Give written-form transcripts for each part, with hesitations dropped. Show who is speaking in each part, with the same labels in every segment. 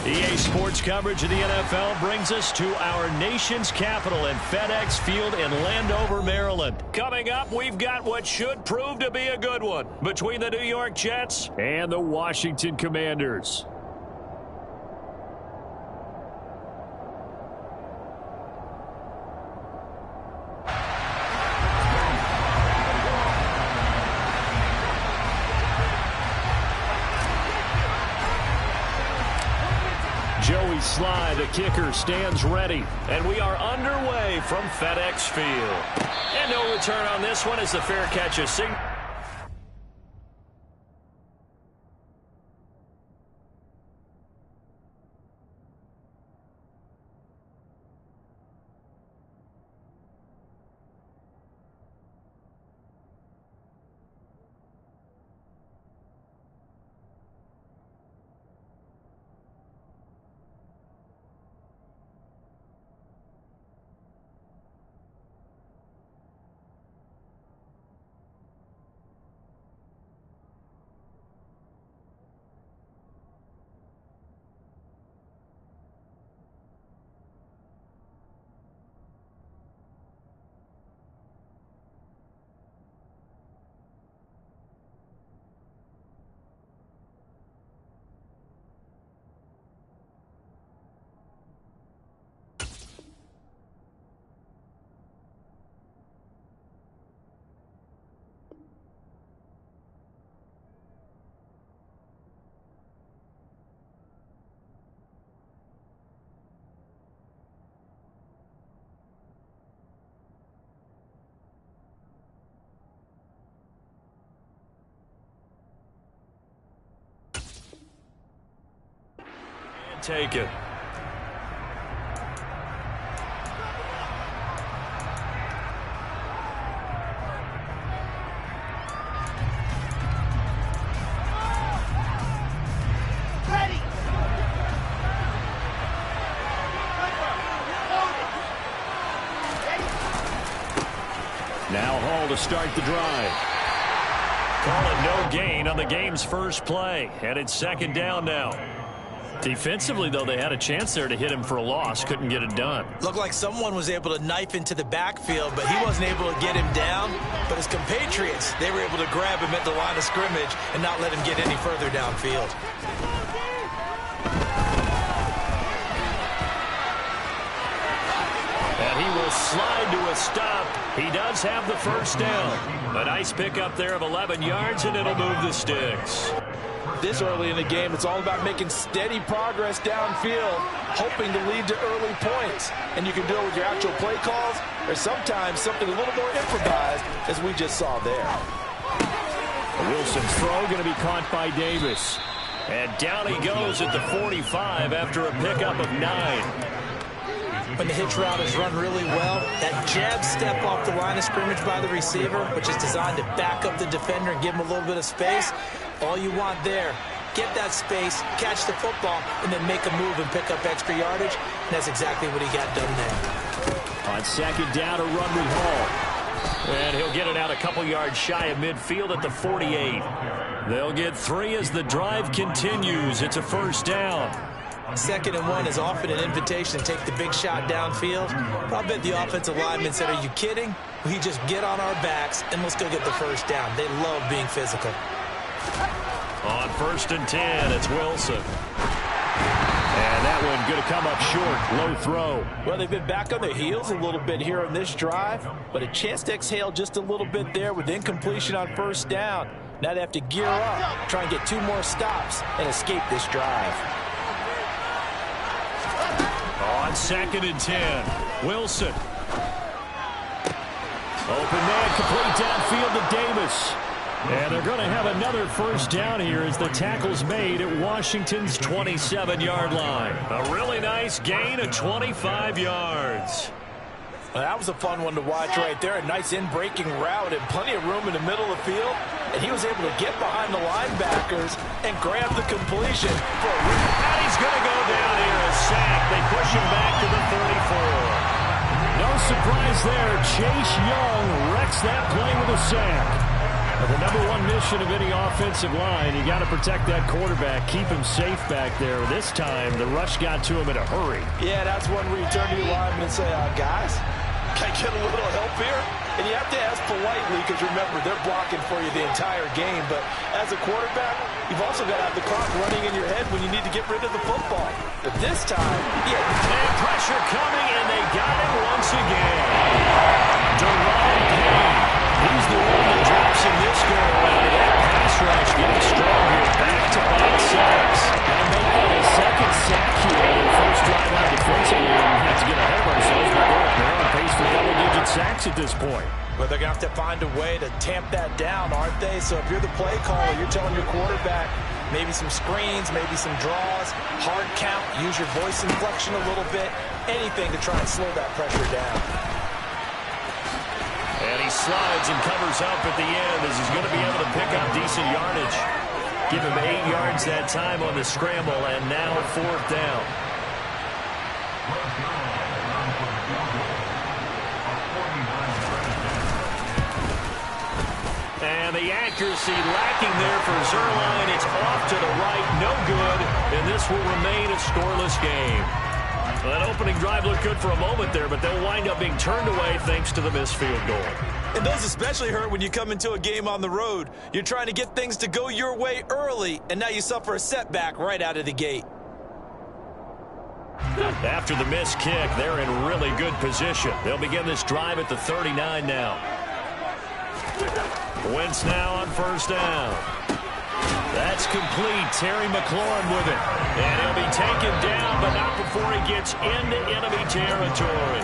Speaker 1: EA Sports coverage of the NFL brings us to our nation's capital at FedEx Field in Landover, Maryland. Coming up, we've got what should prove to be a good one between the New York Jets and the Washington Commanders. Joey Sly, the kicker, stands ready. And we are underway from FedEx Field. And no return on this one as the fair catch is signaled. Take it.
Speaker 2: Ready.
Speaker 1: Now Hall to start the drive. Call it no gain on the game's first play, and it's second down now. Defensively, though, they had a chance there to hit him for a loss. Couldn't get it done.
Speaker 3: Looked like someone was able to knife into the backfield, but he wasn't able to get him down. But his compatriots, they were able to grab him at the line of scrimmage and not let him get any further downfield.
Speaker 1: And he will slide to a stop. He does have the first down. A nice pickup there of 11 yards, and it'll move the sticks.
Speaker 4: This early in the game, it's all about making steady progress downfield, hoping to lead to early points. And you can do it with your actual play calls or sometimes something a little more improvised, as we just saw there.
Speaker 1: Wilson's throw going to be caught by Davis. And down he goes at the 45 after a pickup of 9.
Speaker 3: When the hitch route is run really well, that jab step off the line of scrimmage by the receiver, which is designed to back up the defender and give him a little bit of space, all you want there, get that space, catch the football, and then make a move and pick up extra yardage. And that's exactly what he got done there.
Speaker 1: On second down, a run with Hall. And he'll get it out a couple yards shy of midfield at the 48. They'll get 3 as the drive continues. It's a first down.
Speaker 3: 2nd and 1 is often an invitation to take the big shot downfield. I'll bet the offensive lineman said, are you kidding? We just get on our backs and let's go get the first down. They love being physical.
Speaker 1: On 1st and 10, it's Wilson. And that one going to come up short. Low throw.
Speaker 4: Well, they've been back on their heels a little bit here on this drive, but a chance to exhale just a little bit there with incompletion on 1st down. Now they have to gear up, try and get 2 more stops and escape this drive.
Speaker 1: On 2nd and 10, Wilson. Open man, complete downfield to Davis. And they're going to have another first down here as the tackle's made at Washington's 27-yard line. A really nice gain of 25 yards.
Speaker 4: Well, that was a fun one to watch right there. A nice in-breaking route and plenty of room in the middle of the field. And he was able to get behind the linebackers and grab the completion.
Speaker 1: And he's going to go down here, a sack. They push him back to the 34. No surprise there. Chase Young wrecks that play with a sack. The number one mission of any offensive line, you got to protect that quarterback, keep him safe back there. This time, the rush got to him in a hurry.
Speaker 4: Yeah, that's one where you turn to your lineman and say, guys, can I get a little help here? And you have to ask politely because, remember, they're blocking for you the entire game. But as a quarterback, you've also got to have the clock running in your head when you need to get rid of the football. But this time,
Speaker 1: and pressure coming, and they got him once again. Deron Payne. He's the one that drops in this go-around. That pass rush getting stronger. Back-to-back sacks. Gonna make that a second sack here in the first drive out defensively. And we have to get ahead of ourselves. They're on pace for double-digit sacks at this point.
Speaker 3: But they're going to have to find a way to tamp that down, aren't they? So if you're the play caller, you're telling your quarterback maybe some screens, maybe some draws, hard count, use your voice inflection a little bit, anything to try and slow that pressure down.
Speaker 1: And he slides and covers up at the end as he's going to be able to pick up decent yardage. Give him 8 yards that time on the scramble, and now 4th down. And the accuracy lacking there for Zuerlein. It's off to the right, no good, and this will remain a scoreless game. That opening drive looked good for a moment there, but they'll wind up being turned away thanks to the missed field goal.
Speaker 3: And those especially hurt when you come into a game on the road. You're trying to get things to go your way early, and now you suffer a setback right out of the gate.
Speaker 1: After the missed kick, they're in really good position. They'll begin this drive at the 39 now. Wentz now on 1st down. That's complete. Terry McLaurin with it. And he'll be taken down, but not before he gets into enemy territory.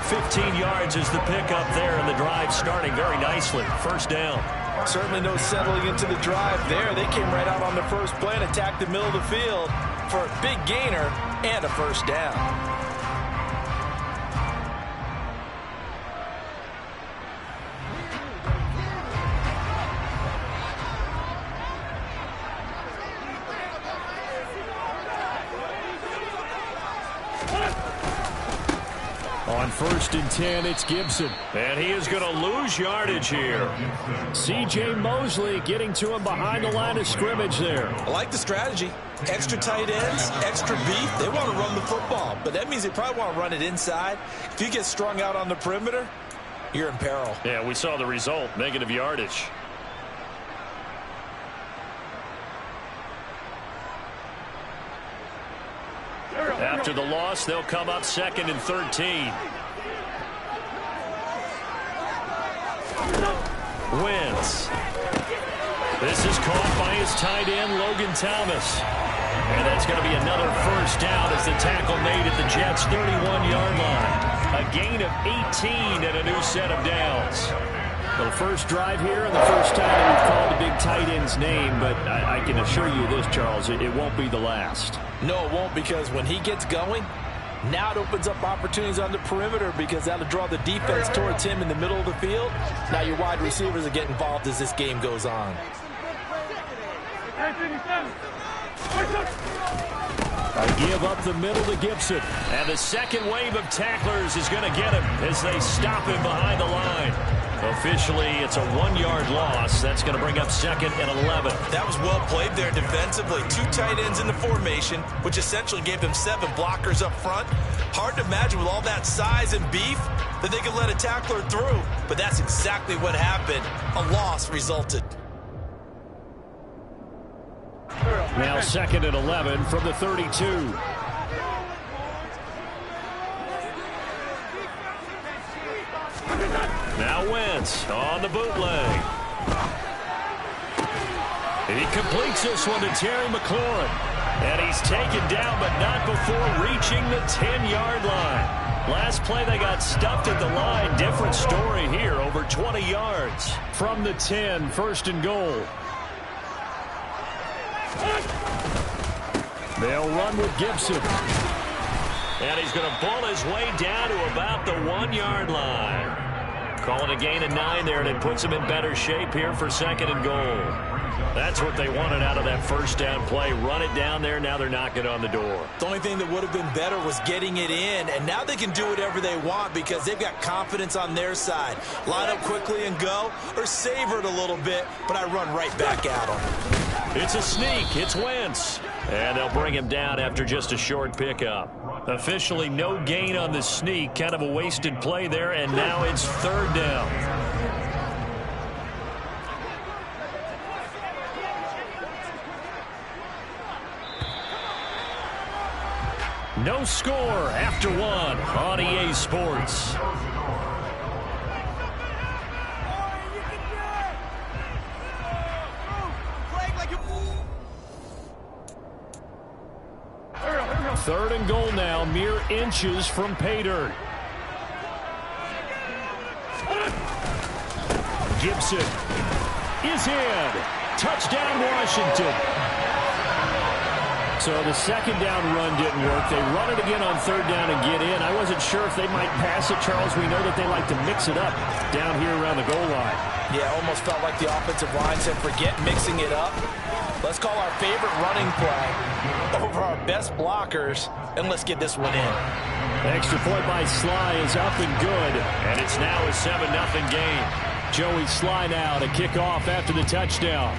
Speaker 1: 15 yards is the pickup there, and the drive starting very nicely. 1st down.
Speaker 4: certainly no settling into the drive there. They came right out on the first play and attacked the middle of the field for a big gainer and a 1st down.
Speaker 1: On 1st and 10, it's Gibson. And he is going to lose yardage here. C.J. Mosley getting to him behind the line of scrimmage there.
Speaker 3: I like the strategy. Extra tight ends, extra beef. They want to run the football, but that means they probably want to run it inside. If you get strung out on the perimeter, you're in peril.
Speaker 1: Yeah, we saw the result, negative yardage. After the loss, they'll come up 2nd and 13. Wentz. This is caught by his tight end, Logan Thomas. And that's going to be another 1st down as the tackle made at the Jets' 31-yard line. A gain of 18 and a new set of downs. The first drive here and the first time that we've called the big tight end's name, but I can assure you this, Charles, it won't be the last.
Speaker 3: No, it won't, because when he gets going, now it opens up opportunities on the perimeter because that'll draw the defense towards him in the middle of the field. Now your wide receivers will get involved as this game goes on.
Speaker 1: A give up the middle to Gibson. And the second wave of tacklers is going to get him as they stop him behind the line. Officially, it's a 1-yard loss. That's going to bring up 2nd and 11.
Speaker 3: That was well played there defensively. 2 tight ends in the formation, which essentially gave them 7 blockers up front. Hard to imagine with all that size and beef that they could let a tackler through. But that's exactly what happened. A loss resulted.
Speaker 1: Now 2nd and 11 from the 32. Now Wentz on the bootleg. He completes this one to Terry McLaurin. And he's taken down, but not before reaching the 10-yard line. Last play, they got stuffed at the line. Different story here, over 20 yards. From the 10, 1st and goal. They'll run with Gibson. And he's going to pull his way down to about the 1-yard line. Calling a gain of 9 there, and it puts them in better shape here for 2nd and goal. That's what they wanted out of that first down play. Run it down there. Now they're knocking on the door.
Speaker 3: The only thing that would have been better was getting it in, and now they can do whatever they want because they've got confidence on their side. Line up quickly and go, or savor it a little bit, but I run right back at them.
Speaker 1: It's a sneak. It's Wentz. And they'll bring him down after just a short pickup. Officially no gain on the sneak. Kind of a wasted play there, and now it's 3rd down. No score after 1 on EA Sports. Third and goal now, mere inches from pay dirt. Gibson is in. Touchdown, Washington. So the 2nd down run didn't work. They run it again on 3rd down and get in. I wasn't sure if they might pass it, Charles. We know that they like to mix it up down here around the goal line.
Speaker 3: Yeah, almost felt like the offensive line said, forget mixing it up. Let's call our favorite running play over our best blockers, and let's get this one in.
Speaker 1: Extra point by Sly is up and good, and it's now a 7-0 game. Joey Sly now to kick off after the touchdown.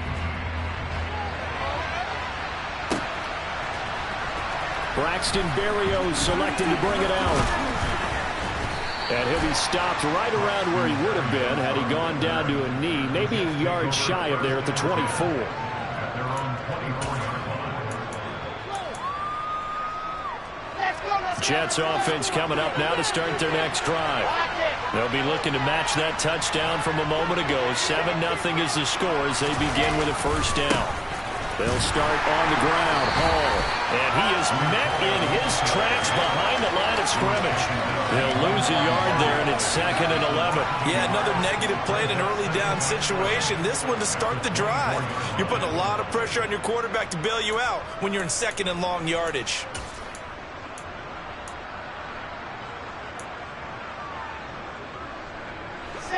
Speaker 1: Braxton Berrios selected to bring it out. And he'll be stopped right around where he would have been had he gone down to a knee, maybe a yard shy of there at the 24. Jets offense coming up now to start their next drive. They'll be looking to match that touchdown from a moment ago. 7-0 is the score as they begin with a first down. They'll start on the ground. Hall. And he is met in his tracks behind the line of scrimmage. They'll lose a yard there, and it's 2nd and 11.
Speaker 3: Yeah, another negative play in an early down situation. This one to start the drive. You're putting a lot of pressure on your quarterback to bail you out when you're in 2nd and long yardage.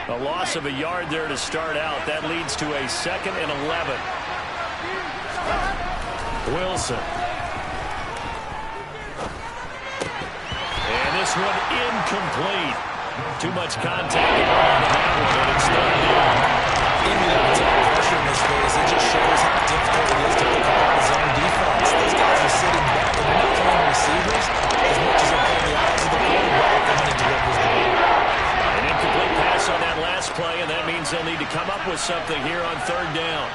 Speaker 1: A loss of a yard there to start out. That leads to a 2nd and 11. Wilson. And this one incomplete. Too much contact on that one, and it's not there.
Speaker 3: Even though it's pressure in his face, it just shows how difficult it is to pick up on his own defense. Those guys are sitting back, and they're not playing receivers as much as they're playing the eyes of the quarterback when he delivers the ball.
Speaker 1: An incomplete pass on that last play, and that means they'll need to come up with something here on 3rd down.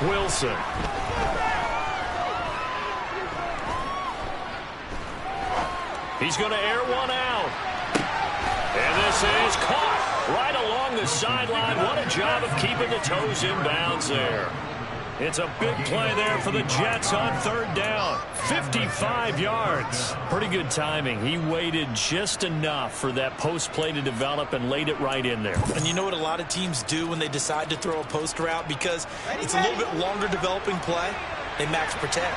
Speaker 1: Wilson. He's going to air one out. And this is caught right along the sideline. What a job of keeping the toes in bounds there. It's a big play there for the Jets on 3rd down. 55 yards. Pretty good timing. He waited just enough for that post play to develop and laid it right in there.
Speaker 3: And you know what a lot of teams do when they decide to throw a post route? Because it's a little bit longer developing play, they max protect.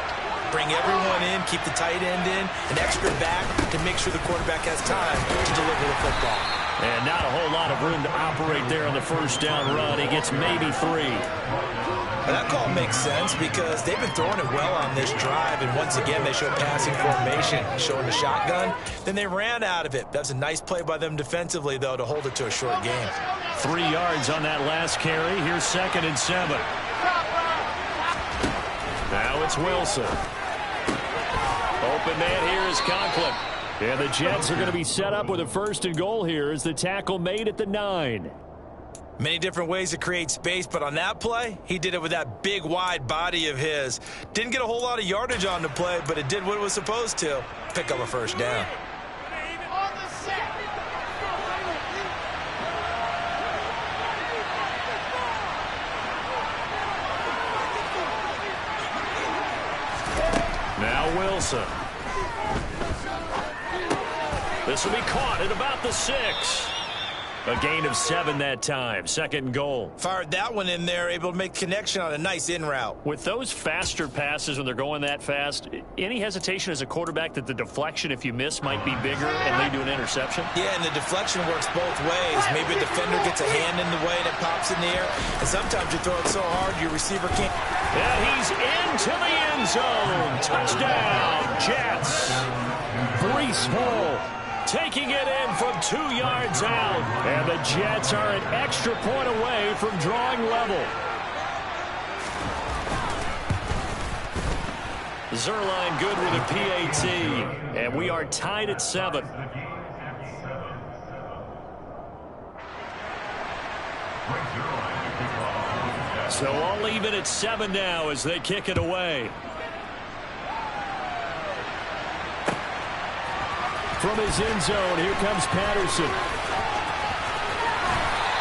Speaker 3: Bring everyone in, keep the tight end in, an extra back to make sure the quarterback has time to deliver the football.
Speaker 1: And not a whole lot of room to operate there on the first down run. He gets maybe 3.
Speaker 3: Well, that call makes sense because they've been throwing it well on this drive, and once again they show passing formation, showing the shotgun. Then they ran out of it. That's a nice play by them defensively, though, to hold it to a short game.
Speaker 1: 3 yards on that last carry. Here's 2nd and 7. Now it's Wilson. Open man here is Conklin. And the Jets are going to be set up with a 1st and goal here as the tackle made at the 9.
Speaker 3: Many different ways to create space, but on that play, he did it with that big, wide body of his. Didn't get a whole lot of yardage on the play, but it did what it was supposed to. Pick up a 1st down.
Speaker 1: Now Wilson. This will be caught at about the 6. A gain of 7 that time. 2nd and goal.
Speaker 3: Fired that one in there, able to make connection on a nice in route.
Speaker 1: With those faster passes when they're going that fast, any hesitation as a quarterback that the deflection, if you miss, might be bigger and lead to an interception?
Speaker 3: Yeah, and the deflection works both ways. Maybe a defender gets a hand in the way and it pops in the air. And sometimes you throw it so hard your receiver can't.
Speaker 1: And he's into the end zone. Touchdown, Jets. Breece Hall taking it in from 2 yards out. And the Jets are an extra point away from drawing level. Zerline good with a PAT. And we are tied at 7. So all even at 7 now as they kick it away. From his end zone, here comes Patterson.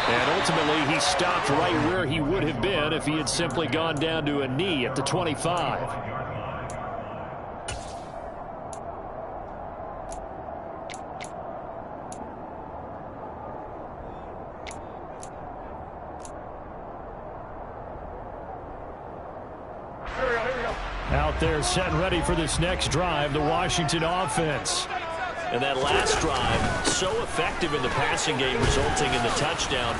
Speaker 1: And ultimately, he stopped right where he would have been if he had simply gone down to a knee at the 25. Out there set and ready for this next drive, the Washington offense. And that last drive, so effective in the passing game, resulting in the touchdown.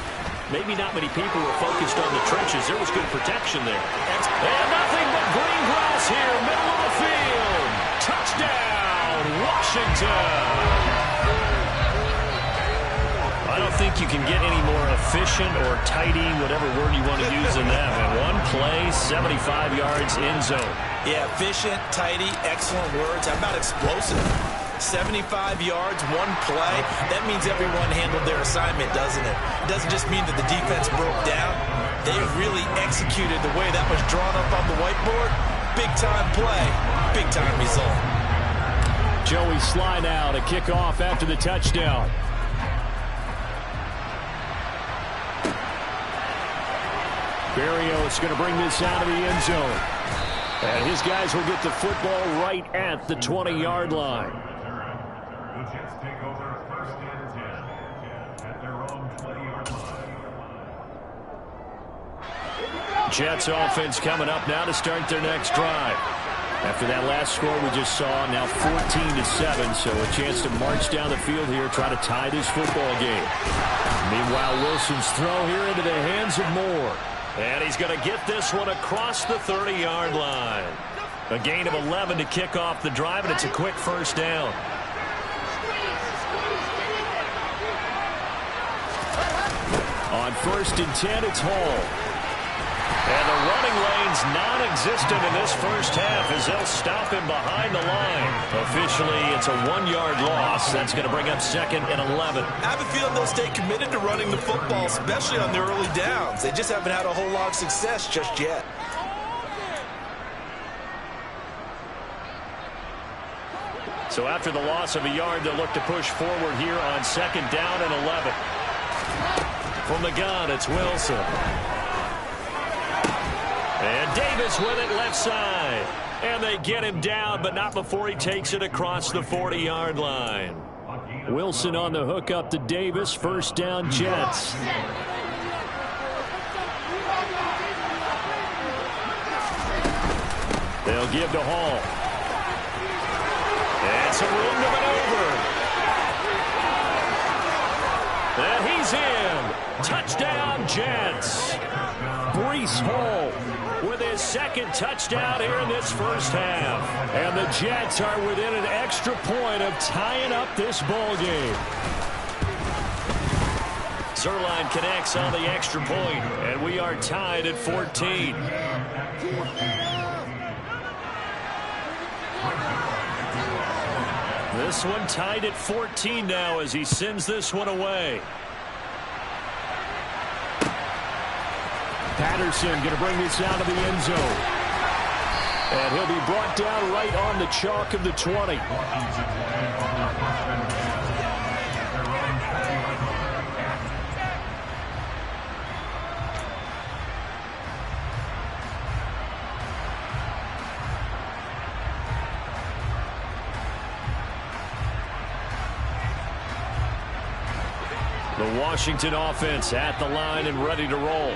Speaker 1: Maybe not many people were focused on the trenches. There was good protection there. And nothing but green grass here, middle of the field. Touchdown, Washington. I don't think you can get any more efficient or tidy, whatever word you want to use in that. And one play, 75 yards in zone.
Speaker 3: Yeah, efficient, tidy, excellent words. How about explosive? 75 yards, one play. That means everyone handled their assignment, doesn't it? It doesn't just mean that the defense broke down. They really executed the way that was drawn up on the whiteboard. Big-time play, big-time result.
Speaker 1: Joey Sly now to kick off after the touchdown. Berrios going to bring this out of the end zone. And his guys will get the football right at the 20-yard line.
Speaker 2: The Jets take over 1st and 10 at their own 20-yard line.
Speaker 1: Jets offense coming up now to start their next drive. After that last score we just saw, now 14-7, so a chance to march down the field here, try to tie this football game. Meanwhile, Wilson's throw here into the hands of Moore. And he's going to get this one across the 30-yard line. A gain of 11 to kick off the drive, and it's a quick first down. On 1st and 10, it's Hall. And the running lane's non-existent in this first half as they'll stop him behind the line. Officially, it's a 1-yard loss. That's going to bring up 2nd and 11.
Speaker 3: I have a feeling they'll stay committed to running the football, especially on their early downs. They just haven't had a whole lot of success just yet.
Speaker 1: So after the loss of a yard, they'll look to push forward here on 2nd down and 11. From the gun, it's Wilson. And Davis with it left side. And they get him down, but not before he takes it across the 40-yard line. Wilson on the hook up to Davis. 1st down, Jets. They'll give to Hall. And some room to maneuver. And he's in. Touchdown, Jets. Breece Hall with his 2nd touchdown here in this first half. And the Jets are within an extra point of tying up this ball game. Zerline connects on the extra point, and we are tied at 14. This one tied at 14 now as he sends this one away. Patterson going to bring this out of the end zone. And he'll be brought down right on the chalk of the 20. The Washington offense at the line and ready to roll.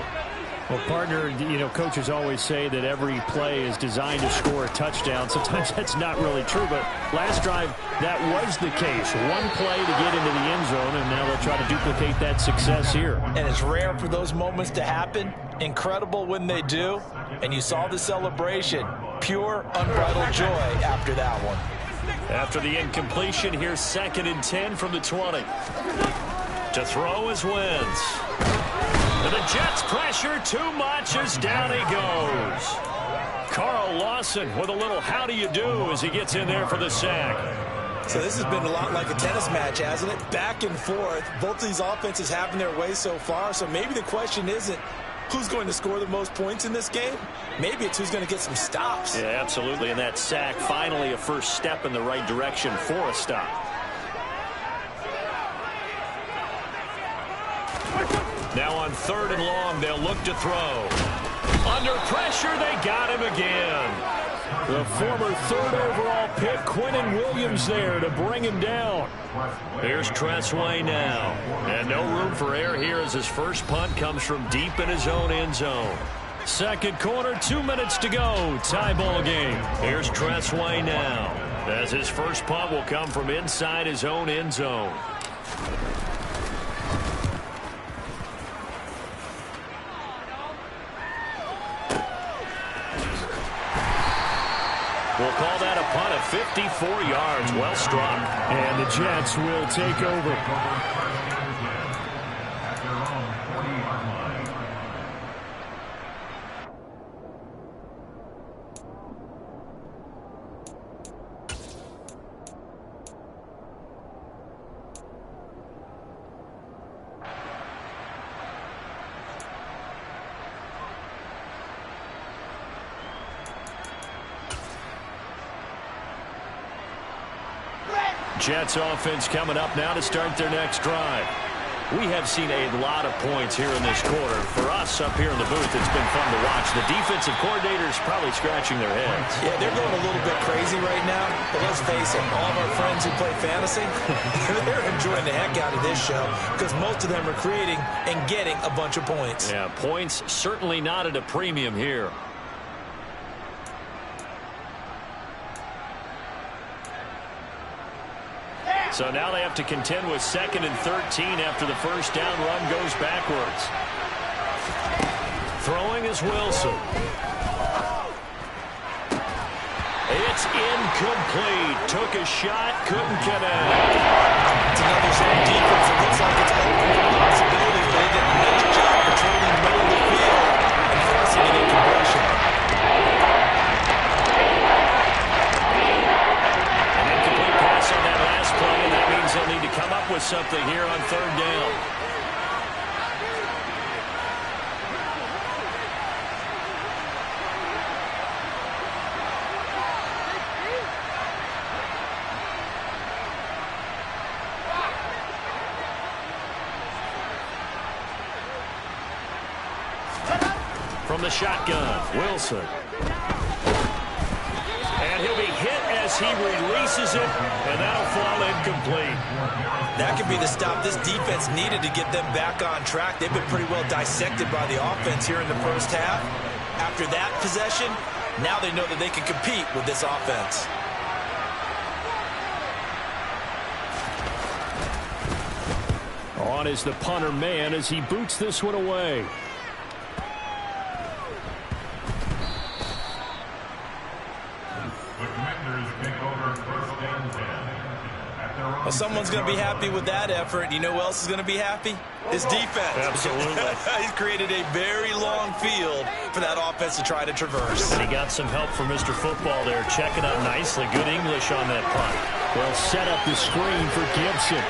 Speaker 5: Well, partner, you know, coaches always say that every play is designed to score a touchdown. Sometimes that's not really true, but last drive, that was the case. One play to get into the end zone, and now they'll try to duplicate that success here.
Speaker 3: And it's rare for those moments to happen. Incredible when they do. And you saw the celebration. Pure, unbridled joy after that one.
Speaker 1: After the incompletion, here's 2nd and 10 from the 20. To throw is Wentz. And the Jets pressure too much as down he goes. Carl Lawson with a little how do you do as he gets in there for the sack.
Speaker 3: So this has been a lot like a tennis match, hasn't it? Back and forth. Both these offenses having their way so far. So maybe the question isn't who's going to score the most points in this game. Maybe it's who's going to get some stops.
Speaker 1: Yeah, absolutely. And that sack, finally a first step in the right direction for a stop. Now on 3rd and long, they'll look to throw. Under pressure, they got him again. The former 3rd overall pick, Quinnen Williams, there to bring him down. Here's Tressway now. And no room for error here as his first punt comes from deep in his own end zone. Second quarter, 2 minutes to go. Tie ball game. Here's Tressway now, as his first punt will come from inside his own end zone. We'll call that a punt of 54 yards. Well struck.
Speaker 5: And the Jets will take over.
Speaker 2: At their own 40-yard line.
Speaker 1: Jets offense coming up now to start their next drive. We have seen a lot of points here in this quarter. For us up here in the booth, it's been fun to watch. The defensive coordinators probably scratching their heads.
Speaker 3: Yeah, they're going a little bit crazy right now. But let's face it, all of our friends who play fantasy, they're enjoying the heck out of this show because most of them are creating and getting a bunch of points.
Speaker 1: Yeah, points certainly not at a premium here. So now they have to contend with 2nd and 13 after the first down run goes backwards. Throwing is Wilson. It's incomplete. Took a shot, couldn't connect.
Speaker 3: It's another zone defense. It looks like it's open for possibilities. They did a nice job patrolling the middle of the field and forcing an incompletion.
Speaker 1: On that last play, and that means they'll need to come up with something here on 3rd down. From the shotgun, Wilson. And he'll be hit as he releases it, and that'll fall incomplete.
Speaker 3: That could be the stop this defense needed to get them back on track. They've been pretty well dissected by the offense here in the first half. After that possession, now they know that they can compete with this offense.
Speaker 5: On is the punter man as he boots this one away.
Speaker 3: Well, someone's going to be happy with that effort. You know who else is going to be happy? His defense.
Speaker 1: Absolutely.
Speaker 3: He's created a very long field for that offense to try to traverse.
Speaker 1: And he got some help from Mr. Football there, checking up nicely. Good English on that punt.
Speaker 5: They'll set up the screen for Gibson.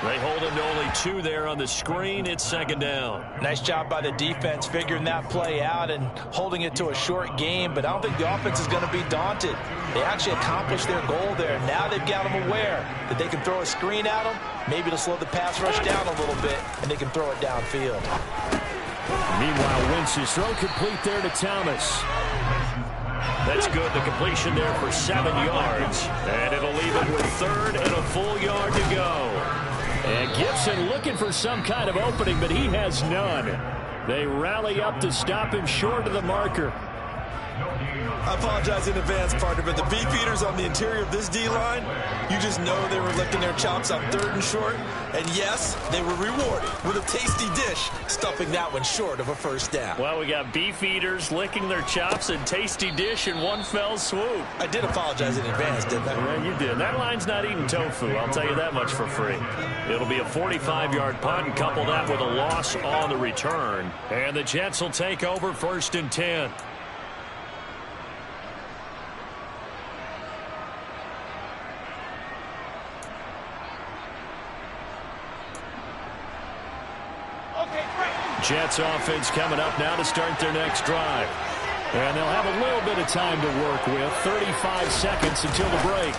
Speaker 1: They hold him to only 2 there on the screen. It's 2nd down.
Speaker 3: Nice job by the defense figuring that play out and holding it to a short game, but I don't think the offense is going to be daunted. They actually accomplished their goal there. Now they've got them aware that they can throw a screen at them, maybe to slow the pass rush down a little bit, and they can throw it downfield.
Speaker 5: Meanwhile, Wentz's throw complete there to Thomas.
Speaker 1: That's good. The completion there for 7 yards. And it'll leave it with 3rd and a full yard to go. And Gibson looking for some kind of opening, but he has none. They rally up to stop him short of the marker.
Speaker 4: I apologize in advance, partner, but the beefeaters on the interior of this D-line, you just know they were licking their chops on 3rd and short. And yes, they were rewarded with a tasty dish, stuffing that one short of a first down.
Speaker 1: Well, we got beefeaters licking their chops and tasty dish in one fell swoop.
Speaker 4: I did apologize in advance, didn't I?
Speaker 1: Yeah, you did. That line's not eating tofu, I'll tell you that much for free. It'll be a 45-yard punt and couple that with a loss on the return. And the Jets will take over 1st and 10. Jets offense coming up now to start their next drive. And they'll have a little bit of time to work with. 35 seconds until the break.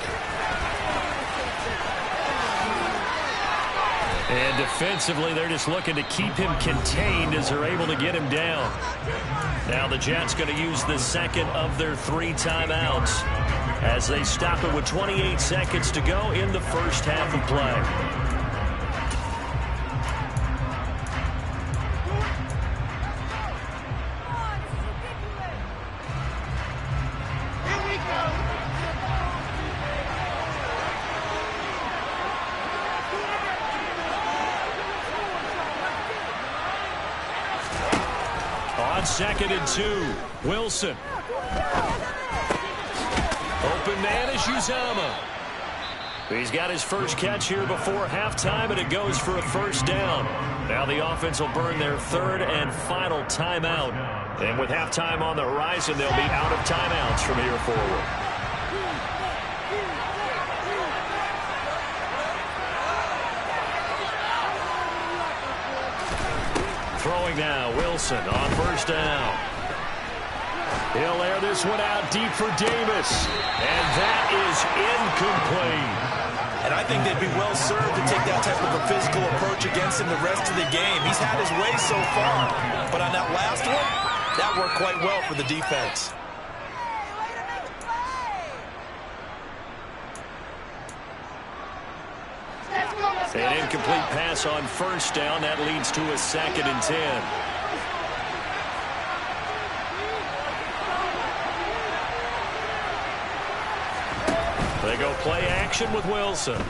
Speaker 1: And defensively, they're just looking to keep him contained as they're able to get him down. Now the Jets going to use the second of their 3 timeouts as they stop it with 28 seconds to go in the first half of play. On 2nd and 2, Wilson. Open man is Uzama. He's got his first catch here before halftime, and it goes for a first down. Now the offense will burn their 3rd and final timeout. And with halftime on the horizon, they'll be out of timeouts from here forward. Throwing now, Wilson on first down. He'll air this one out deep for Davis. And that is incomplete.
Speaker 4: And I think they'd be well served to take that type of a physical approach against him the rest of the game. He's had his way so far. But on that last one, that worked quite well for the defense.
Speaker 1: An incomplete pass on first down. That leads to a 2nd and 10. They go play action with Wilson.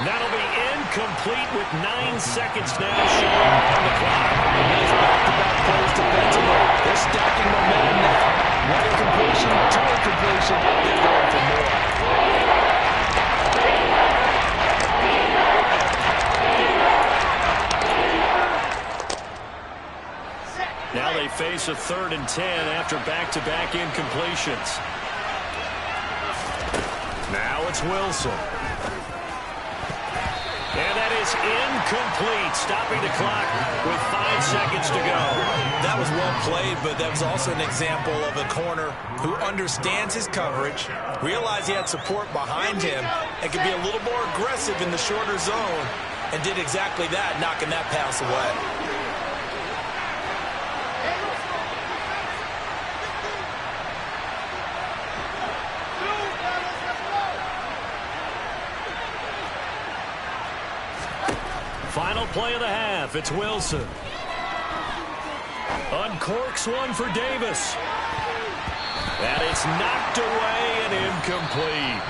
Speaker 1: That'll be incomplete with 9 seconds now showing on the clock.
Speaker 4: Back-to-back plays defensively. They're stacking momentum now. 1 incompletion, 2 incompletion. They're going for more.
Speaker 1: Now they face a 3rd and 10 after back-to-back incompletions. Now it's Wilson. And that is incomplete, stopping the clock with 5 seconds to go.
Speaker 4: That was well played, but that was also an example of a corner who understands his coverage, realized he had support behind him, and could be a little more aggressive in the shorter zone, and did exactly that, knocking that pass away.
Speaker 1: Final play of the half. It's Wilson. Uncorks one for Davis. And it's knocked away and incomplete.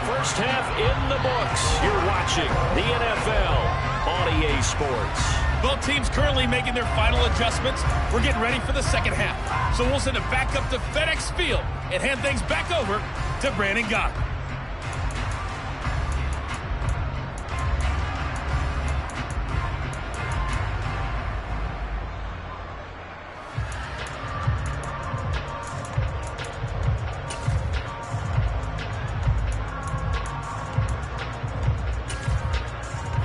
Speaker 1: First half in the books. You're watching the NFL on EA Sports.
Speaker 6: Both teams currently making their final adjustments. We're getting ready for the second half. So we'll send it back up to FedEx Field and hand things back over to Brandon Goddard.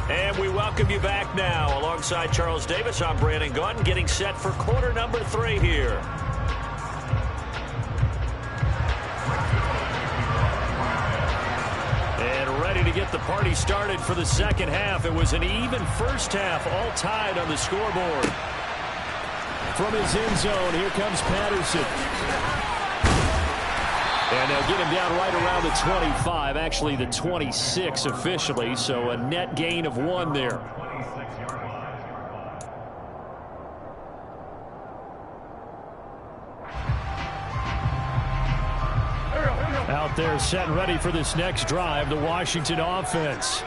Speaker 1: And we welcome you back now. Alongside Charles Davis, I'm Brandon Gaudin, getting set for quarter number 3 here. And ready to get the party started for the second half. It was an even first half, all tied on the scoreboard. From his end zone, here comes Patterson. And
Speaker 5: And they'll get him down right around the 25, actually the 26 officially, so a net gain of 1 there. Out there set and ready for this next drive, the Washington offense.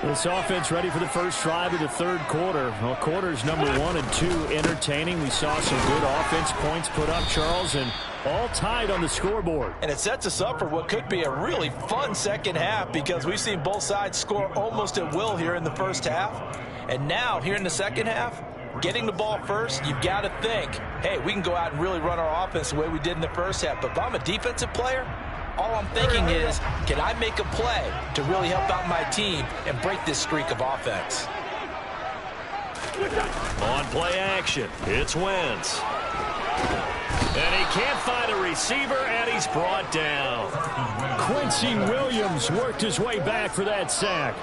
Speaker 5: This offense ready for the first drive of the third quarter. Well, quarters number 1 and 2 entertaining. We saw some good offense points put up, Charles, and all tied on the scoreboard.
Speaker 3: And it sets us up for what could be a really fun second half because we've seen both sides score almost at will here in the first half. And now, here in the second half, getting the ball first, you've got to think, hey, we can go out and really run our offense the way we did in the first half. But if I'm a defensive player, all I'm thinking is, can I make a play to really help out my team and break this streak of offense?
Speaker 1: On play action, it's Wentz. And he can't find a receiver, and he's brought down.
Speaker 5: Quincy Williams worked his way back for that sack.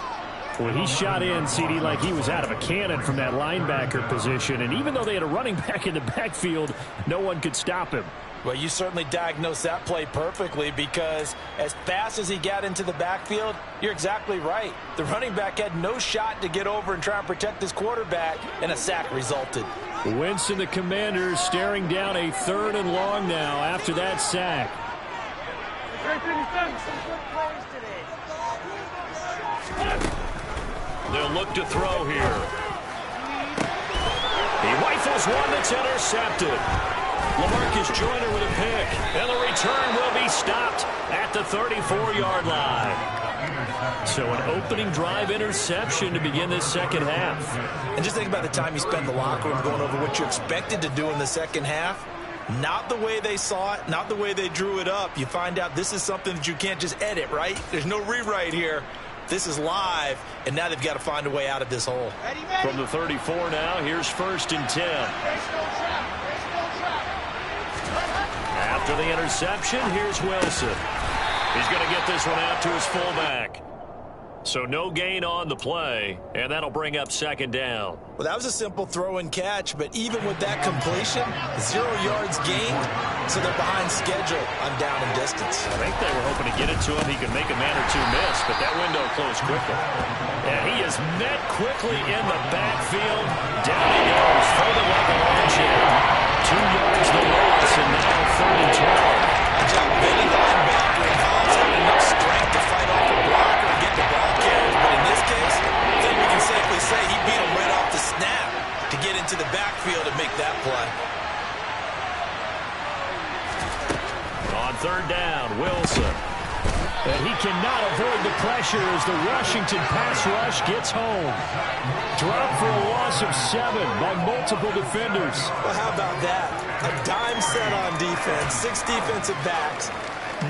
Speaker 5: Well, he shot in, CD, like he was out of a cannon from that linebacker position. And even though they had a running back in the backfield, no one could stop him.
Speaker 3: Well, you certainly diagnosed that play perfectly because as fast as he got into the backfield, you're exactly right. The running back had no shot to get over and try and protect his quarterback, and a sack resulted.
Speaker 5: Wentz and the Commanders staring down a 3rd and long now after that sack.
Speaker 1: They'll look to throw here. He rifles one that's intercepted. LaMarcus Joyner with a pick, and the return will be stopped at the 34-yard line. So an opening drive interception to begin this second half.
Speaker 3: And just think about the time you spent in the locker room going over what you expected to do in the second half. Not the way they saw it, not the way they drew it up. You find out this is something that you can't just edit, right? There's no rewrite here. This is live, and now they've got to find a way out of this hole.
Speaker 1: From the 34 now, here's 1st and 10. After the interception, here's Wilson. He's going to get this one out to his fullback. So no gain on the play, and that'll bring up 2nd down.
Speaker 3: Well, that was a simple throw and catch, but even with that completion, 0 yards gained, so they're behind schedule on down and distance.
Speaker 1: I think they were hoping to get it to him. He could make a man or two miss, but that window closed quickly. And he is met quickly in the backfield. Down he goes, folded like a launch in. 2 yards the loss, and now 3rd and 12.
Speaker 3: Good job of any linebacker and Hans having enough strength to fight off a blocker and get the ball carriers. But in this case, I think we can safely say he beat him right off the snap to get into the backfield and make that play.
Speaker 1: On 3rd down, Wilson.
Speaker 5: And he cannot avoid the pressure as the Washington pass rush gets home. Dropped for a loss of 7 by multiple defenders.
Speaker 3: Well, how about that? A dime set on defense, 6 defensive backs.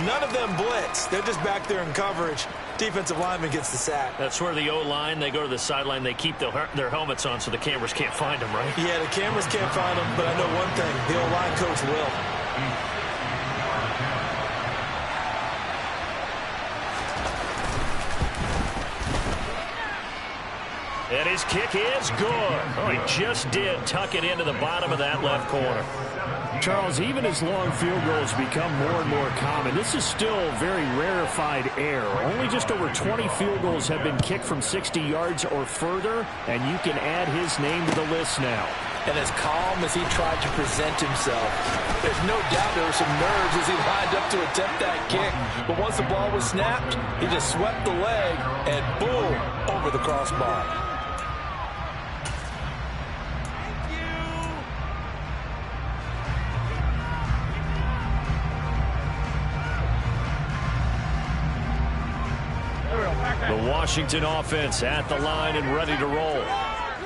Speaker 3: None of them blitz. They're just back there in coverage. Defensive lineman gets the sack.
Speaker 1: That's where the O-line, they go to the sideline, they keep their helmets on so the cameras can't find them, right?
Speaker 3: Yeah, the cameras can't find them, but I know one thing. The O-line coach will.
Speaker 1: And his kick is good. Oh, he just did tuck it into the bottom of that left corner.
Speaker 5: Charles, even as long field goals become more and more common, this is still very rarefied air. Only just over 20 field goals have been kicked from 60 yards or further, and you can add his name to the list now.
Speaker 3: And as calm as he tried to present himself, there's no doubt there were some nerves as he lined up to attempt that kick. But once the ball was snapped, he just swept the leg and boom, over the crossbar.
Speaker 1: The Washington offense at the line and ready to roll.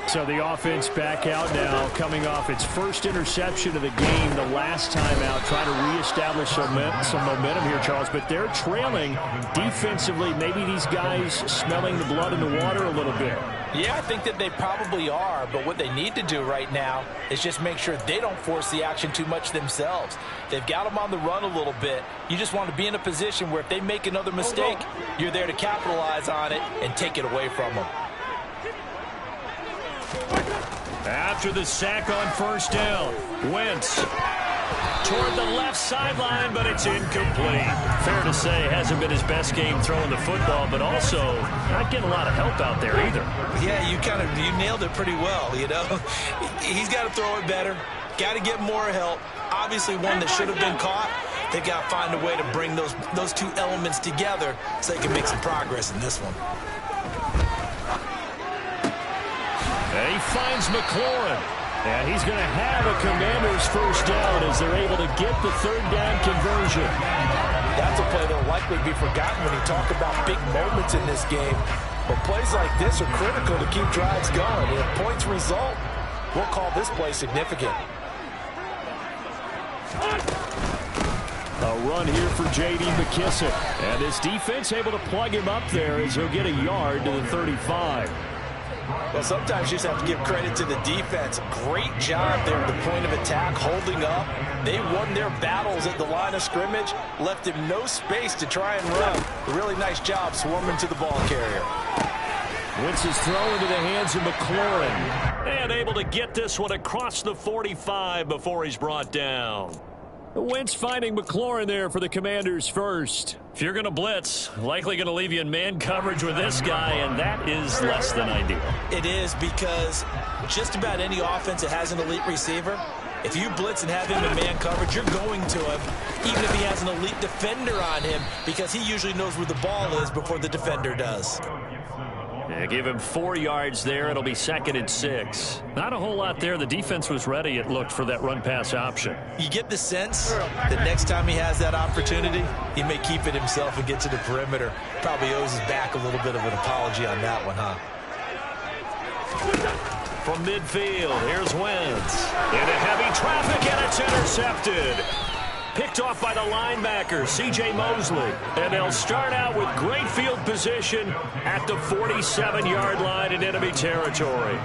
Speaker 5: So the offense back out now, coming off its first interception of the game the last time out, trying to reestablish some momentum here, Charles. But they're trailing defensively. Maybe these guys smelling the blood in the water a little bit.
Speaker 3: Yeah, I think that they probably are, but what they need to do right now is just make sure they don't force the action too much themselves. They've got them on the run a little bit. You just want to be in a position where if they make another mistake, you're there to capitalize on it and take it away from them.
Speaker 1: After the sack on 1st down, Wentz. toward the left sideline, but it's incomplete. Fair to say, hasn't been his best game throwing the football, but also not getting a lot of help out there either.
Speaker 3: Yeah, you nailed it pretty well, you know. He's got to throw it better. Got to get more help. Obviously one that should have been caught. They got to find a way to bring those two elements together so they can make some progress in this one.
Speaker 1: And he finds McLaurin. And he's going to have a Commanders first down as they're able to get the third down conversion.
Speaker 4: That's a play that will likely be forgotten when you talk about big moments in this game. But plays like this are critical to keep drives going. If points result, we'll call this play significant.
Speaker 5: A run here for J.D. McKissick. And this defense able to plug him up there as he'll get a yard to the 35.
Speaker 4: Well, sometimes you just have to give credit to the defense. Great job there at the point of attack, holding up. They won their battles at the line of scrimmage, left him no space to try and run. A really nice job swarming to the ball carrier.
Speaker 1: Wentz is thrown into the hands of McLaurin. And able to get this one across the 45 before he's brought down. Wentz finding McLaurin there for the Commanders first. If you're going to blitz, likely going to leave you in man coverage with this guy, and that is less than ideal.
Speaker 3: It is, because just about any offense that has an elite receiver, if you blitz and have him in man coverage, you're going to him, even if he has an elite defender on him, because he usually knows where the ball is before the defender does.
Speaker 1: Yeah, give him 4 yards there. It'll be 2nd and 6. Not a whole lot there. The defense was ready, it looked, for that run-pass option.
Speaker 3: You get the sense that next time he has that opportunity, he may keep it himself and get to the perimeter. Probably owes his back a little bit of an apology on that one, huh?
Speaker 1: From midfield, here's Wentz. Into heavy traffic, and it's intercepted. Picked off by the linebacker, C.J. Mosley. And they'll start out with great field position at the 47-yard line in enemy territory.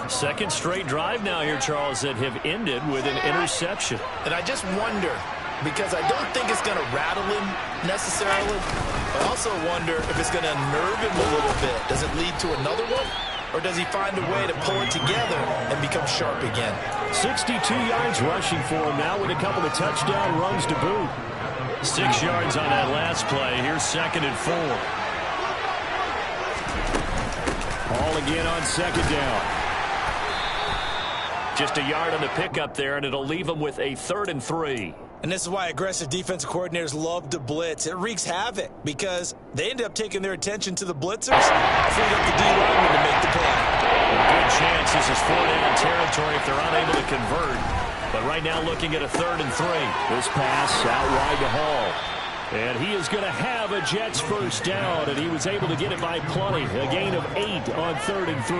Speaker 1: Second straight drive now here, Charles, that have ended with an interception.
Speaker 4: And I just wonder, because I don't think it's going to rattle him necessarily, I also wonder if it's going to unnerve him a little bit. Does it lead to another one? Or does he find a way to pull it together and become sharp again?
Speaker 5: 62 yards rushing for him now with a couple of touchdown runs to boot.
Speaker 1: 6 yards on that last play. Here's 2nd and 4.
Speaker 5: Ball again on 2nd down.
Speaker 1: Just a yard on the pickup there, and it'll leave him with a 3rd and 3.
Speaker 3: And this is why aggressive defensive coordinators love to blitz. It wreaks havoc because they end up taking their attention to the blitzers, freeing up the D-lineman to make the play.
Speaker 1: A good chance this is 4-down territory if they're unable to convert. But right now looking at a 3rd and 3.
Speaker 5: This pass out wide to Hall. And he is going to have a Jets first down, and he was able to get it by plenty. A gain of 8 on 3rd and 3.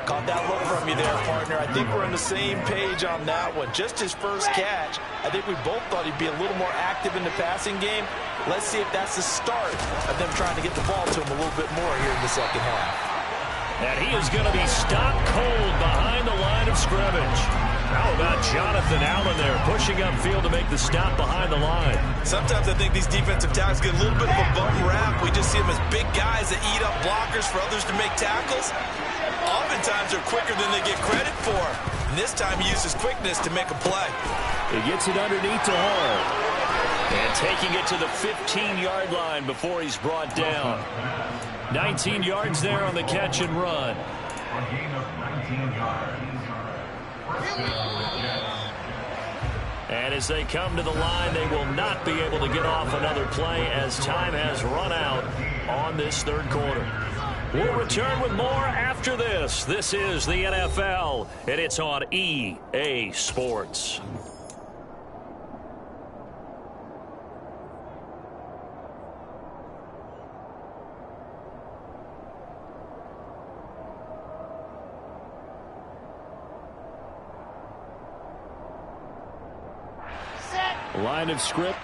Speaker 4: Caught that look from you there, partner. I think we're on the same page on that one. Just his first catch. I think we both thought he'd be a little more active in the passing game. Let's see if that's the start of them trying to get the ball to him a little bit more here in the second half.
Speaker 1: And he is going to be stopped cold behind the line of scrimmage. How about Jonathan Allen there pushing upfield to make the stop behind the line?
Speaker 3: Sometimes I think these defensive tackles get a little bit of a bum rap. We just see them as big guys that eat up blockers for others to make tackles. Oftentimes they're quicker than they get credit for. And this time he uses quickness to make a play.
Speaker 5: He gets it underneath to Hall.
Speaker 1: And taking it to the 15-yard line before he's brought down. 19 yards there on the catch and run.
Speaker 2: A gain of 19 yards.
Speaker 1: And as they come to the line, they will not be able to get off another play as time has run out on this 3rd quarter. We'll return with more after this. This is the NFL, and it's on EA Sports.
Speaker 5: Line of script